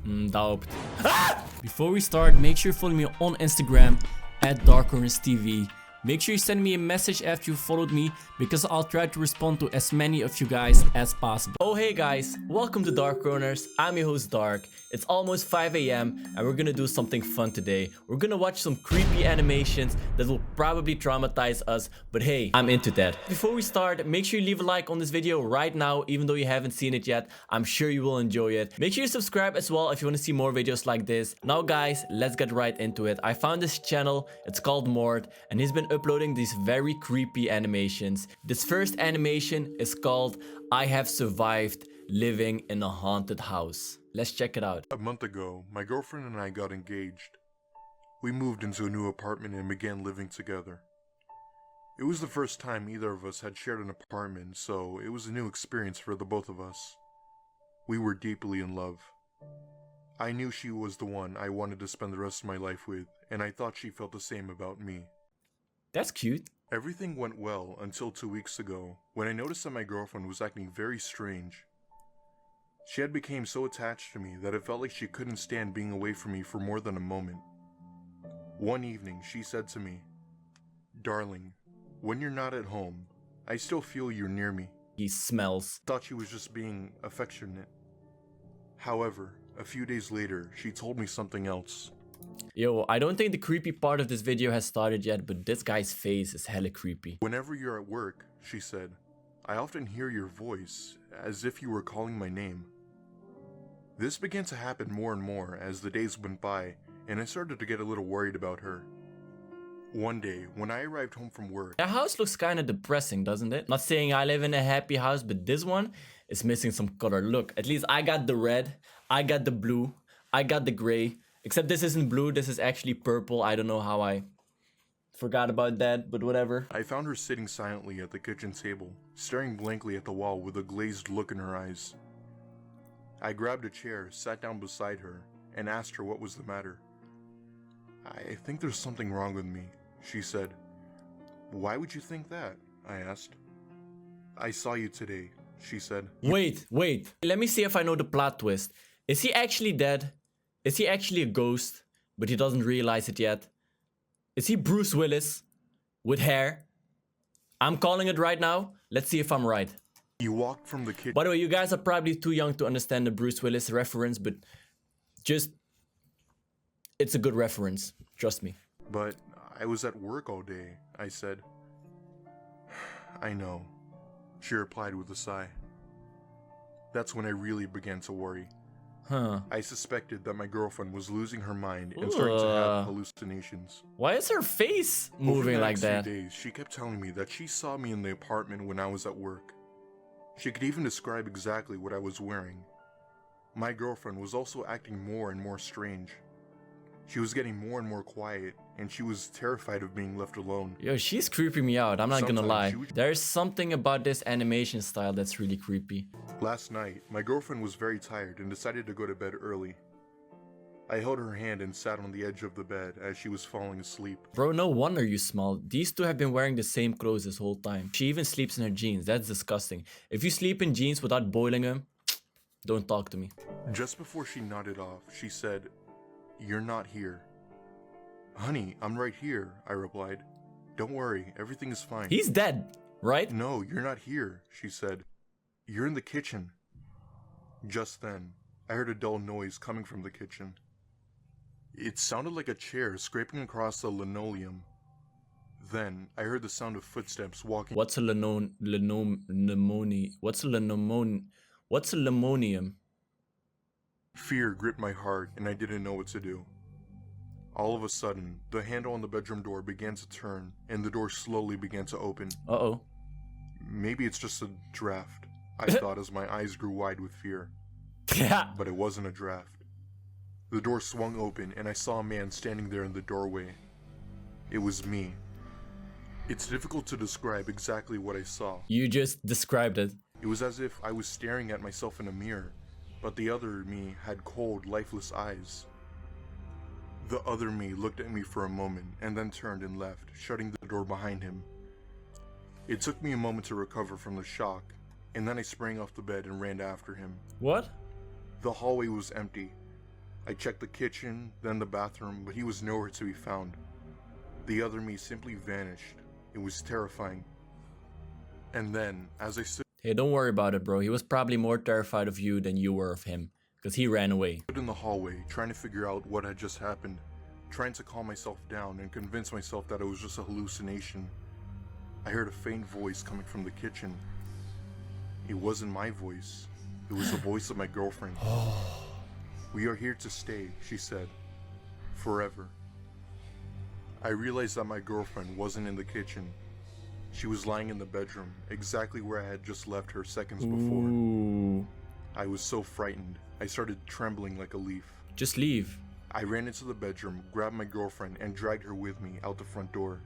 Doubt. Before we start, make sure you follow me on Instagram at DarkCornersTV. Make sure you send me a message after you followed me because I'll try to respond to as many of you guys as possible. Oh hey guys, welcome to Dark Corners. I'm your host Dark. It's almost 5 AM and we're gonna do something fun today. We're gonna watch some creepy animations that will probably traumatize us, but hey, I'm into that. Before we start, make sure you leave a like on this video right now, even though you haven't seen it yet. I'm sure you will enjoy it. Make sure you subscribe as well if you want to see more videos like this. Now guys, let's get right into it. I found this channel, it's called Mort, and he's been uploading these very creepy animations. This first animation is called I Have Survived Living in a Haunted House. Let's check it out. A month ago, my girlfriend and I got engaged. We moved into a new apartment and began living together. It was the first time either of us had shared an apartment, so it was a new experience for the both of us. We were deeply in love. I knew she was the one I wanted to spend the rest of my life with, and I thought she felt the same about me. That's cute. Everything went well until 2 weeks ago, when I noticed that my girlfriend was acting very strange. She had become so attached to me that it felt like she couldn't stand being away from me for more than a moment. One evening, she said to me, "Darling, when you're not at home, I still feel you're near me." He smells. Thought she was just being affectionate. However, a few days later, she told me something else. Yo, I don't think the creepy part of this video has started yet, but this guy's face is hella creepy. "Whenever you're at work," she said, "I often hear your voice, as if you were calling my name." This began to happen more and more as the days went by, and I started to get a little worried about her. One day, when I arrived home from work... That house looks kinda depressing, doesn't it? Not saying I live in a happy house, but this one is missing some color. Look, at least I got the red, I got the blue, I got the gray. Except this isn't blue, this is actually purple. I don't know how I forgot about that, but whatever. I found her sitting silently at the kitchen table, staring blankly at the wall with a glazed look in her eyes. I grabbed a chair, sat down beside her, and asked her what was the matter. "I think there's something wrong with me," she said. "Why would you think that?" I asked. "I saw you today," she said. Wait. Let me see if I know the plot twist. Is he actually dead? Is he actually a ghost, but he doesn't realize it yet? Is he Bruce Willis with hair? I'm calling it right now. Let's see if I'm right. You walked from the kitchen. By the way, you guys are probably too young to understand the Bruce Willis reference, but it's a good reference. Trust me. "But I was at work all day," I said. "I know," she replied with a sigh. That's when I really began to worry. I suspected that my girlfriend was losing her mind and starting to have hallucinations. Why is her face moving like that? Over the next few days, she kept telling me that she saw me in the apartment when I was at work. She could even describe exactly what I was wearing. My girlfriend was also acting more and more strange. She was getting more and more quiet, and she was terrified of being left alone. Yo, she's creeping me out, I'm not gonna lie. Sometimes There's something about this animation style that's really creepy. Last night, my girlfriend was very tired and decided to go to bed early. I held her hand and sat on the edge of the bed as she was falling asleep. Bro, no wonder you smell. These two have been wearing the same clothes this whole time. She even sleeps in her jeans. That's disgusting. If you sleep in jeans without boiling them, don't talk to me. Just before she nodded off, she said, "You're not here." "Honey, I'm right here," I replied. "Don't worry, everything is fine." He's dead, right? "No, you're not here," she said. "You're in the kitchen." Just then, I heard a dull noise coming from the kitchen. It sounded like a chair scraping across the linoleum. Then, I heard the sound of footsteps walking. What's a limonium? Fear gripped my heart, and I didn't know what to do. All of a sudden, the handle on the bedroom door began to turn, and the door slowly began to open. Uh-oh. Maybe it's just a draft, I thought as my eyes grew wide with fear. But it wasn't a draft. The door swung open, and I saw a man standing there in the doorway. It was me. It's difficult to describe exactly what I saw. You just described it. It was as if I was staring at myself in a mirror, but the other me had cold, lifeless eyes. The other me looked at me for a moment and then turned and left, shutting the door behind him. It took me a moment to recover from the shock, and then I sprang off the bed and ran after him. What? The hallway was empty. I checked the kitchen, then the bathroom, but he was nowhere to be found. The other me simply vanished. It was terrifying. And then, as I stood Hey, don't worry about it, bro. He was probably more terrified of you than you were of him, because he ran away. in the hallway, trying to figure out what had just happened, trying to calm myself down and convince myself that it was just a hallucination, I heard a faint voice coming from the kitchen. It wasn't my voice. It was the voice of my girlfriend. "We are here to stay," she said. "Forever." I realized that my girlfriend wasn't in the kitchen. She was lying in the bedroom, exactly where I had just left her seconds before. Ooh. I was so frightened. I started trembling like a leaf. Just leave. I ran into the bedroom, grabbed my girlfriend, and dragged her with me out the front door.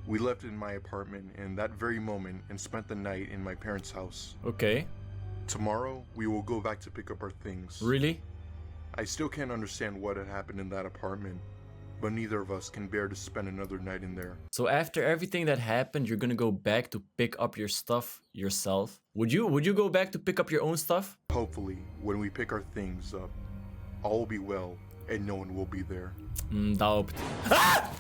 We left in my apartment in that very moment and spent the night in my parents' house. Okay. Tomorrow, we will go back to pick up our things. Really? I still can't understand what had happened in that apartment, but neither of us can bear to spend another night in there. So after everything that happened, you're gonna go back to pick up your stuff yourself? Would you go back to pick up your own stuff? Hopefully, when we pick our things up, all will be well and no one will be there. Doubt. Ah!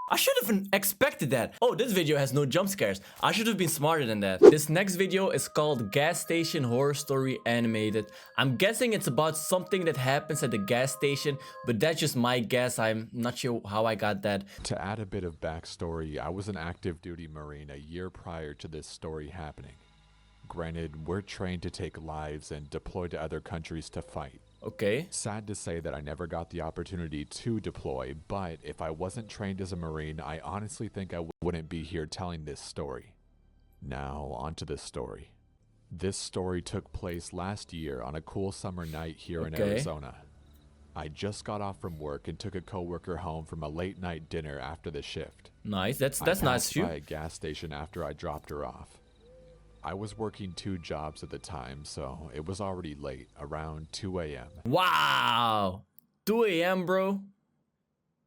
I should have expected that. Oh, this video has no jump scares. I should have been smarter than that. This next video is called Gas Station Horror Story Animated. I'm guessing it's about something that happens at the gas station, but that's just my guess. I'm not sure how I got that. To add a bit of backstory, I was an active duty Marine a year prior to this story happening. Granted, we're trained to take lives and deploy to other countries to fight. Okay. Sad to say that I never got the opportunity to deploy, but if I wasn't trained as a Marine, I honestly think I wouldn't be here telling this story. Now, onto this story. This story took place last year on a cool summer night here in Arizona. I just got off from work and took a coworker home from a late night dinner after the shift. Nice. That's I nice passed of you. by a gas station after I dropped her off. I was working 2 jobs at the time, so it was already late, around 2 a.m. Wow. 2 a.m., bro.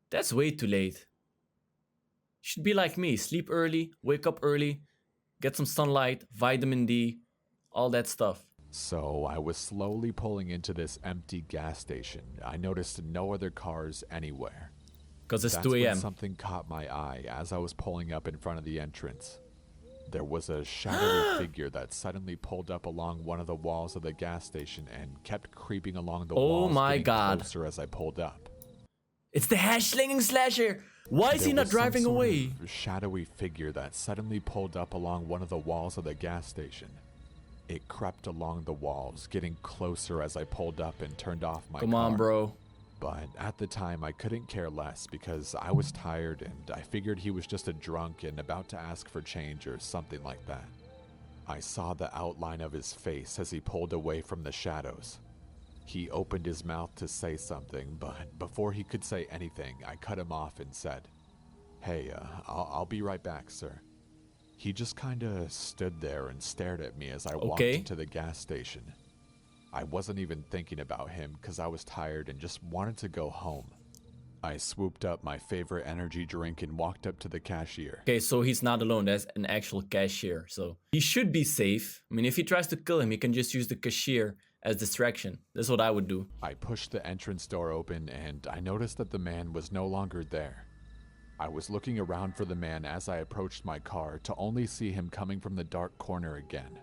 That's way too late. You should be like me. Sleep early, wake up early, get some sunlight, vitamin D, all that stuff. So I was slowly pulling into this empty gas station. I noticed no other cars anywhere. Because it's That's 2 when a.m. something caught my eye as I was pulling up in front of the entrance. There was a shadowy figure that suddenly pulled up along one of the walls of the gas station and kept creeping along the walls, my getting God. closer as I pulled up. It's the hash-slinging slasher. Why is he There not was some driving sort away? of shadowy figure that suddenly pulled up along one of the walls of the gas station. It crept along the walls, getting closer as I pulled up and turned off my Come car. on, bro. But at the time, I couldn't care less because I was tired and I figured he was just a drunk and about to ask for change or something like that. I saw the outline of his face as he pulled away from the shadows. He opened his mouth to say something, but before he could say anything, I cut him off and said, "Hey, I'll be right back, sir." He just kinda stood there and stared at me as I walked into the gas station. I wasn't even thinking about him because I was tired and just wanted to go home. I swooped up my favorite energy drink and walked up to the cashier. Okay, so he's not alone. That's an actual cashier. So he should be safe. I mean, if he tries to kill him, he can just use the cashier as distraction. That's what I would do. I pushed the entrance door open and I noticed that the man was no longer there. I was looking around for the man as I approached my car to only see him coming from the dark corner again.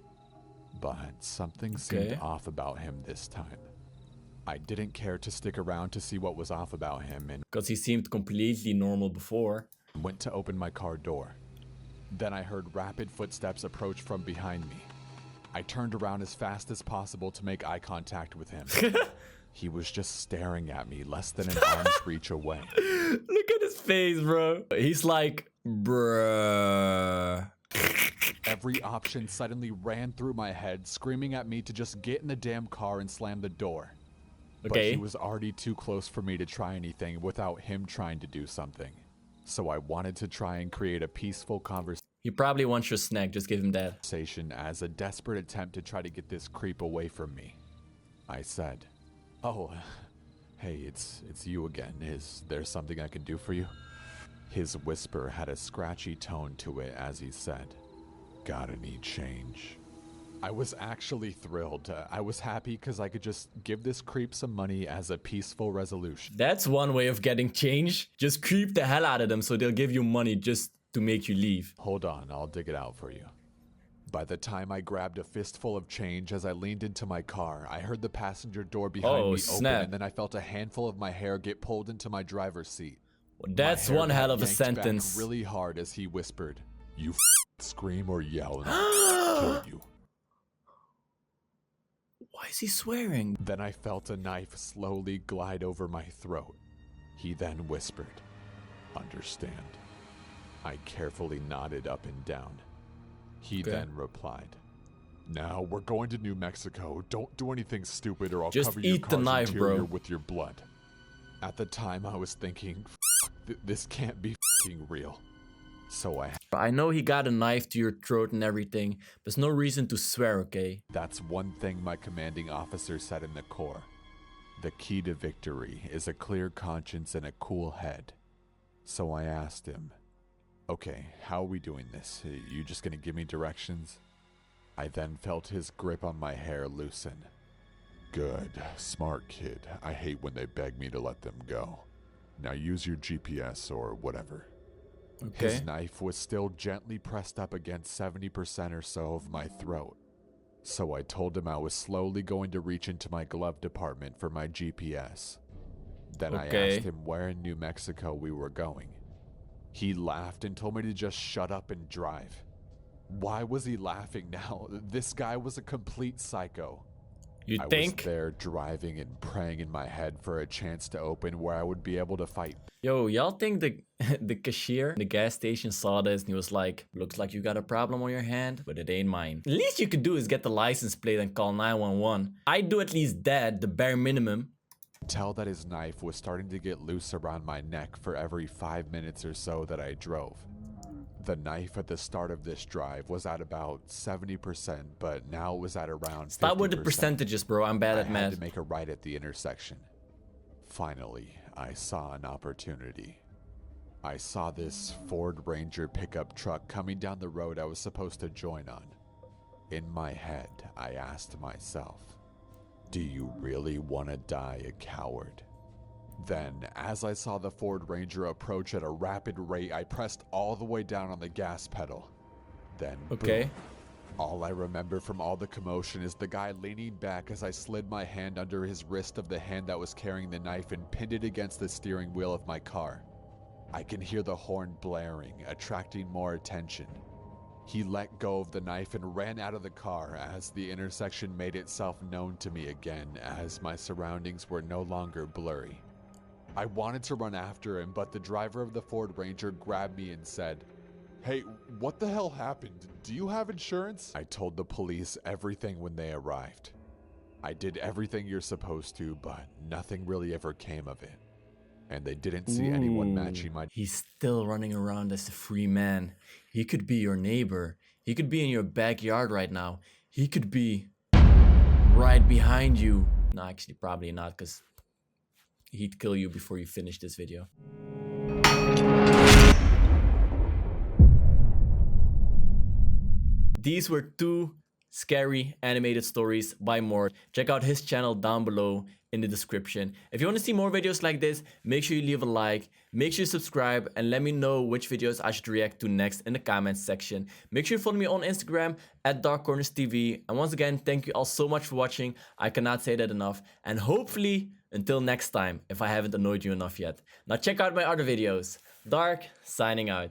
But something seemed off about him this time. I didn't care to stick around to see what was off about him and Because he seemed completely normal before. went to open my car door. Then I heard rapid footsteps approach from behind me. I turned around as fast as possible to make eye contact with him. He was just staring at me less than an arm's reach away. Look at his face, bro. He's like, bruh. Every option suddenly ran through my head, screaming at me to just get in the damn car and slam the door. But he was already too close for me to try anything without him trying to do something. So I wanted to try and create a peaceful He probably wants your snack. Just give him that. conversation as a desperate attempt to try to get this creep away from me. I said, "Oh, hey, it's you again. Is there something I can do for you?" His whisper had a scratchy tone to it as he said, "Got any change?" I was actually thrilled. I was happy because I could just give this creep some money as a peaceful resolution. That's one way of getting change. Just creep the hell out of them so they'll give you money just to make you leave. Hold on, I'll dig it out for you. By the time I grabbed a fistful of change as I leaned into my car, I heard the passenger door behind me open, and then I felt a handful of my hair get pulled into my driver's seat. Well, that's one hell of a sentence. Back really hard as he whispered, "You scream or yell and I'll kill you." Why is he swearing? Then I felt a knife slowly glide over my throat. He then whispered, "Understand." I carefully nodded up and down. He then replied, "Now we're going to New Mexico. Don't do anything stupid or I'll just cover eat your the car's knife, interior bro. with your blood." At the time I was thinking, this can't be real. So I know he got a knife to your throat and everything. There's no reason to swear, okay? That's one thing my commanding officer said in the Corps. The key to victory is a clear conscience and a cool head. So I asked him, "Okay, how are we doing this? You just gonna give me directions?" I then felt his grip on my hair loosen. "Good, smart kid. I hate when they beg me to let them go. Now use your GPS or whatever." Okay. His knife was still gently pressed up against 70% or so of my throat. So I told him I was slowly going to reach into my glove compartment for my GPS. Then I asked him where in New Mexico we were going. He laughed and told me to just shut up and drive. Why was he laughing now? This guy was a complete psycho. You I think? was there driving and praying in my head for a chance to open where I would be able to fight. Yo, y'all think the cashier in the gas station saw this and he was like, "Looks like you got a problem on your hand, but it ain't mine." The least you could do is get the license plate and call 911. I'd do at least that, the bare minimum. Tell that his knife was starting to get loose around my neck for every 5 minutes or so that I drove. The knife at the start of this drive was at about 70%, but now it was at around 50%. Stop with the percentages, bro. I'm bad at I math. had to make a right at the intersection. Finally, I saw an opportunity. I saw this Ford Ranger pickup truck coming down the road I was supposed to join on. In my head, I asked myself, "Do you really want to die a coward?" Then, as I saw the Ford Ranger approach at a rapid rate, I pressed all the way down on the gas pedal. Then, boom. All I remember from all the commotion is the guy leaning back as I slid my hand under his wrist of the hand that was carrying the knife and pinned it against the steering wheel of my car. I can hear the horn blaring, attracting more attention. He let go of the knife and ran out of the car as the intersection made itself known to me again as my surroundings were no longer blurry. I wanted to run after him, but the driver of the Ford Ranger grabbed me and said, "Hey, what the hell happened? Do you have insurance?" I told the police everything when they arrived. I did everything you're supposed to, but nothing really ever came of it. And they didn't see anyone matching my... He's still running around as a free man. He could be your neighbor. He could be in your backyard right now. He could be right behind you. No, actually, probably not, because he'd kill you before you finish this video. These were two scary animated stories by Mort. Check out his channel down below in the description. If you want to see more videos like this, make sure you leave a like, make sure you subscribe, and let me know which videos I should react to next in the comments section. Make sure you follow me on Instagram at DarkCornersTV. And once again, thank you all so much for watching. I cannot say that enough. And hopefully, until next time, if I haven't annoyed you enough yet. Now check out my other videos. Dark, signing out.